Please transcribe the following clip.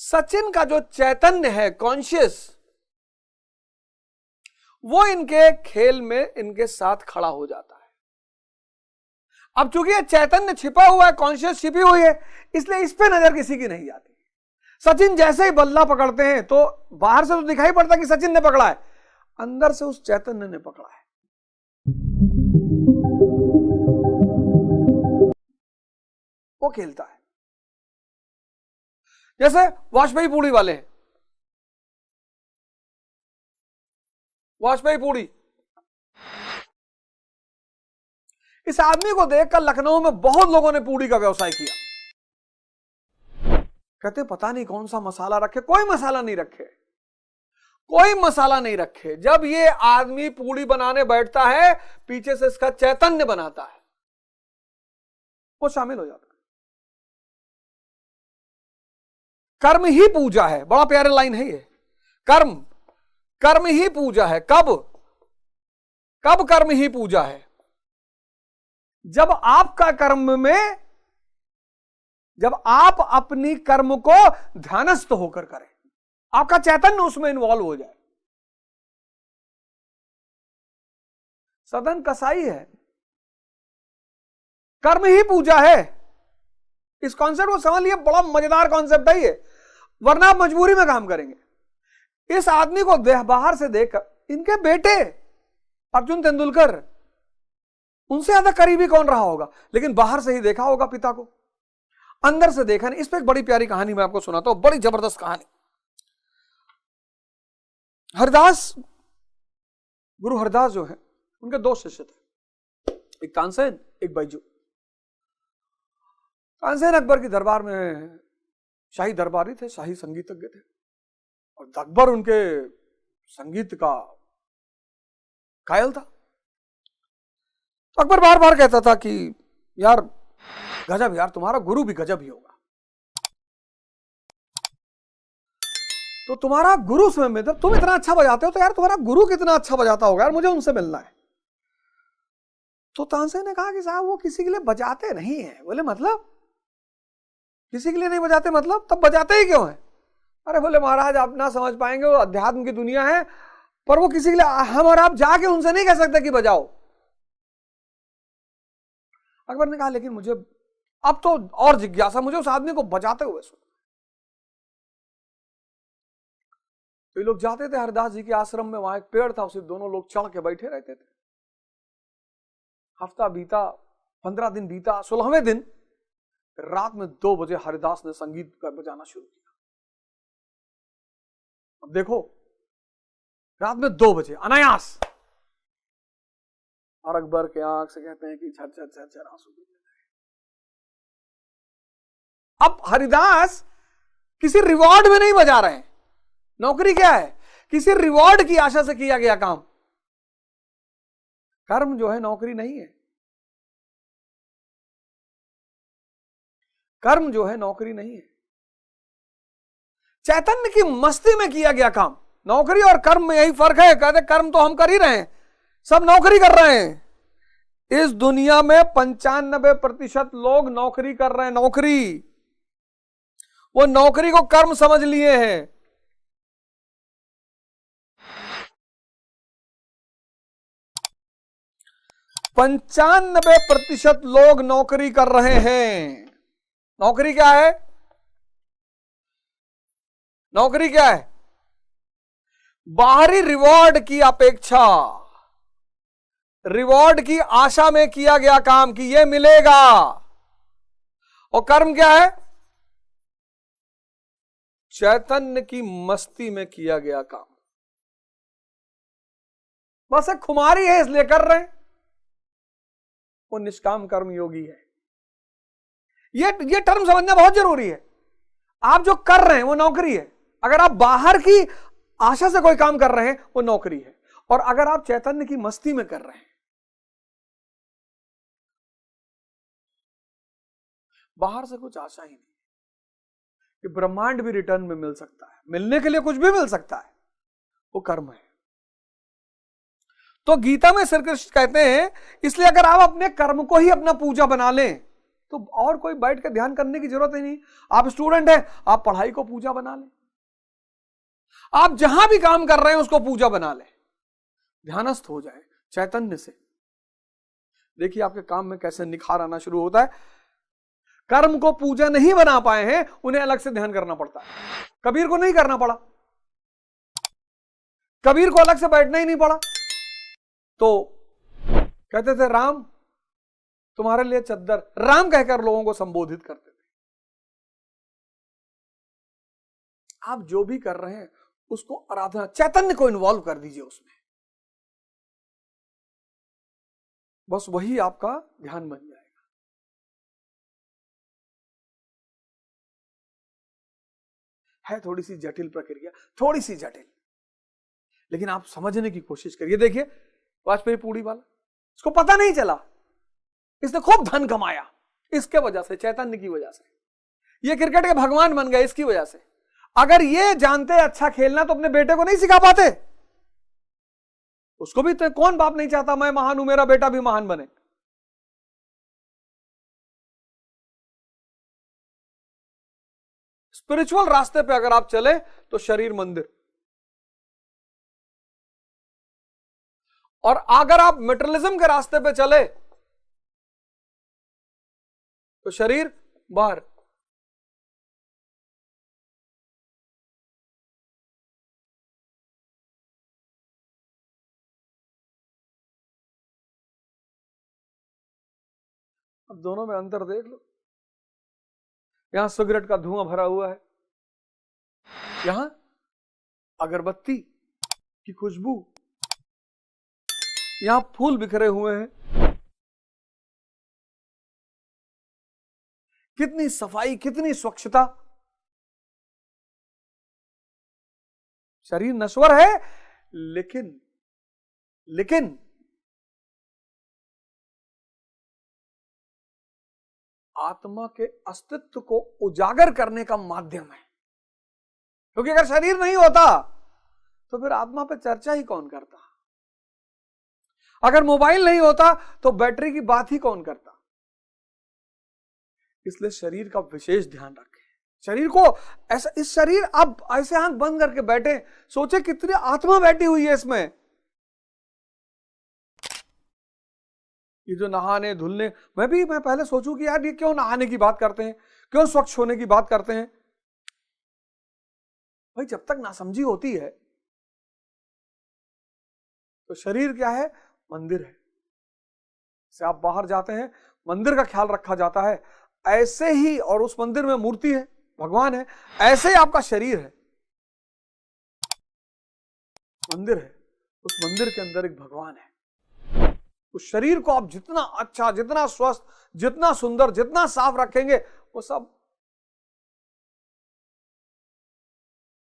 सचिन का जो चैतन्य है, कॉन्शियस, वो इनके खेल में इनके साथ खड़ा हो जाता है। अब चूंकि ये चैतन्य छिपा हुआ है, कॉन्शियस छिपी हुई है, इसलिए इस पे नजर किसी की नहीं जाती। सचिन जैसे ही बल्ला पकड़ते हैं तो बाहर से तो दिखाई पड़ता कि सचिन ने पकड़ा है, अंदर से उस चैतन्य ने पकड़ा है। वो खेलता है। जैसे वाजपेयी पूड़ी वाले हैं, वाजपेयी पूड़ी, इस आदमी को देखकर लखनऊ में बहुत लोगों ने पूड़ी का व्यवसाय किया। कहते पता नहीं कौन सा मसाला रखे, कोई मसाला नहीं रखे, कोई मसाला नहीं रखे। जब ये आदमी पूड़ी बनाने बैठता है, पीछे से इसका चैतन्य बनाता है, वो शामिल हो जाता है। कर्म ही पूजा है, बड़ा प्यारा लाइन है ये। कर्म, कर्म ही पूजा है। कब कब कर्म ही पूजा है? जब आपका कर्म में, जब आप अपनी कर्म को ध्यानस्थ होकर करें, आपका चैतन्य उसमें इन्वॉल्व हो जाए। सदन कसाई है, कर्म ही पूजा है। इस कॉन्सेप्ट को समझ लिए, बड़ा मजेदार कॉन्सेप्ट है ये, वरना आप मजबूरी में काम करेंगे। इस आदमी को बाहर से देखकर, इनके बेटे अर्जुन तेंदुलकर, उनसे ज्यादा करीबी कौन रहा होगा, लेकिन बाहर से ही देखा होगा पिता को, अंदर से देखा नहीं। इस पे एक बड़ी प्यारी कहानी मैं आपको सुनाता हूं, बड़ी जबरदस्त कहानी। हरिदास, गुरु हरिदास जो है, उनके दो शिष्य थे, एक तानसेन, एक बैजू। तानसेन अकबर की दरबार में शाही दरबारी थे, शाही संगीतज्ञ थे, और अकबर उनके संगीत का कायल था। तो अकबर बार बार कहता था कि यार गजब, यार तुम्हारा गुरु भी गजब ही होगा, तो तुम्हारा गुरु से में, तुम इतना अच्छा बजाते हो तो यार तुम्हारा गुरु कितना अच्छा बजाता होगा यार, मुझे उनसे मिलना है। तो तानसेन ने कहा कि साहब वो किसी के लिए बजाते नहीं है। बोले मतलब किसी के लिए नहीं बजाते, मतलब तब बजाते ही क्यों है? अरे बोले महाराज आप ना समझ पाएंगे, वो अध्यात्म की दुनिया है, पर वो किसी के लिए, हम और आप जाके उनसे नहीं कह सकते कि बजाओ। अकबर ने कहा लेकिन मुझे अब तो और जिज्ञासा, मुझे उस आदमी को बजाते हुए सुन। तो ये लोग जाते थे हरिदास जी के आश्रम में, वहां एक पेड़ था, उसे दोनों लोग चढ़ के बैठे रहते थे। हफ्ता बीता, 15 दिन बीता, 16वें दिन रात में 2 बजे हरिदास ने संगीत का बजाना शुरू किया। अब देखो, रात में 2 बजे अनायास, और अकबर के आंख से कहते हैं कि झर झर झर झर आंसू गिरने लगे। अब हरिदास किसी रिवॉर्ड में नहीं बजा रहे हैं। नौकरी क्या है? किसी रिवॉर्ड की आशा से किया गया काम। कर्म जो है नौकरी नहीं है, कर्म जो है नौकरी नहीं है, चैतन्य की मस्ती में किया गया काम। नौकरी और कर्म में यही फर्क है। कहते कर्म तो हम कर ही रहे हैं, सब नौकरी कर रहे हैं। इस दुनिया में 95% लोग नौकरी कर रहे हैं, नौकरी। वो नौकरी को कर्म समझ लिए हैं। पंचानबे % लोग नौकरी कर रहे हैं। नौकरी क्या है? नौकरी क्या है? बाहरी रिवॉर्ड की अपेक्षा, रिवॉर्ड की आशा में किया गया काम कि यह मिलेगा। और कर्म क्या है? चैतन्य की मस्ती में किया गया काम। बस एक खुमारी है इसलिए कर रहे हैं, वो निष्काम कर्म योगी है। ये टर्म समझना बहुत जरूरी है। आप जो कर रहे हैं वो नौकरी है। अगर आप बाहर की आशा से कोई काम कर रहे हैं वो नौकरी है, और अगर आप चैतन्य की मस्ती में कर रहे हैं, बाहर से कुछ आशा ही नहीं कि ब्रह्मांड भी रिटर्न में मिल सकता है, मिलने के लिए कुछ भी मिल सकता है, वो कर्म है। तो गीता में श्री कृष्ण कहते हैं, इसलिए अगर आप अपने कर्म को ही अपना पूजा बना लें तो और कोई बैठ के ध्यान करने की जरूरत ही नहीं। आप स्टूडेंट हैं, आप पढ़ाई को पूजा बना लें, आप जहां भी काम कर रहे हैं उसको पूजा बना लें, ध्यानस्थ हो जाए चैतन्य से। देखिए आपके काम में कैसे निखार आना शुरू होता है। कर्म को पूजा नहीं बना पाए हैं, उन्हें अलग से ध्यान करना पड़ता है। कबीर को नहीं करना पड़ा, कबीर को अलग से बैठना ही नहीं पड़ा। तो कहते थे राम तुम्हारे लिए चद्दर, राम कहकर लोगों को संबोधित करते थे। आप जो भी कर रहे हैं उसको आराधना, चैतन्य को इन्वॉल्व कर दीजिए उसमें, बस वही आपका ध्यान बन जाएगा। है थोड़ी सी जटिल प्रक्रिया, थोड़ी सी जटिल, लेकिन आप समझने की कोशिश करिए। देखिए वाजपेयी पूड़ी वाला, इसको पता नहीं चला, इसने खूब धन कमाया, इसके वजह से, चैतन्य की वजह से। ये क्रिकेट के भगवान बन गए इसकी वजह से। अगर ये जानते अच्छा खेलना तो अपने बेटे को नहीं सिखा पाते। उसको भी तो कौन बाप नहीं चाहता मैं महान हूं, मेरा बेटा भी महान बने। स्पिरिचुअल रास्ते पे अगर आप चले तो शरीर मंदिर, और अगर आप मेटेरियलिज्म के रास्ते पे चले तो शरीर बाहर। अब दोनों में अंतर देख लो। यहां सिगरेट का धुआं भरा हुआ है, यहां अगरबत्ती की खुशबू, यहां फूल बिखरे हुए हैं। कितनी सफाई, कितनी स्वच्छता। शरीर नश्वर है, लेकिन आत्मा के अस्तित्व को उजागर करने का माध्यम है। क्योंकि अगर शरीर नहीं होता तो फिर आत्मा पे चर्चा ही कौन करता, अगर मोबाइल नहीं होता तो बैटरी की बात ही कौन करता। इसलिए शरीर का विशेष ध्यान रखें। शरीर को ऐसा, इस शरीर आप ऐसे आंख बंद करके बैठे, सोचे कितनी आत्मा बैठी हुई है इसमें। ये जो नहाने धुलने, मैं पहले सोचूं कि यार ये क्यों नहाने की बात करते हैं, क्यों स्वच्छ होने की बात करते हैं। भाई जब तक नासमझी होती है तो शरीर क्या है, मंदिर है। से आप बाहर जाते हैं, मंदिर का ख्याल रखा जाता है, ऐसे ही, और उस मंदिर में मूर्ति है, भगवान है, ऐसे ही आपका शरीर है, मंदिर है, उस मंदिर के अंदर एक भगवान है। उस शरीर को आप जितना अच्छा, जितना स्वस्थ, जितना सुंदर, जितना साफ रखेंगे, वो सब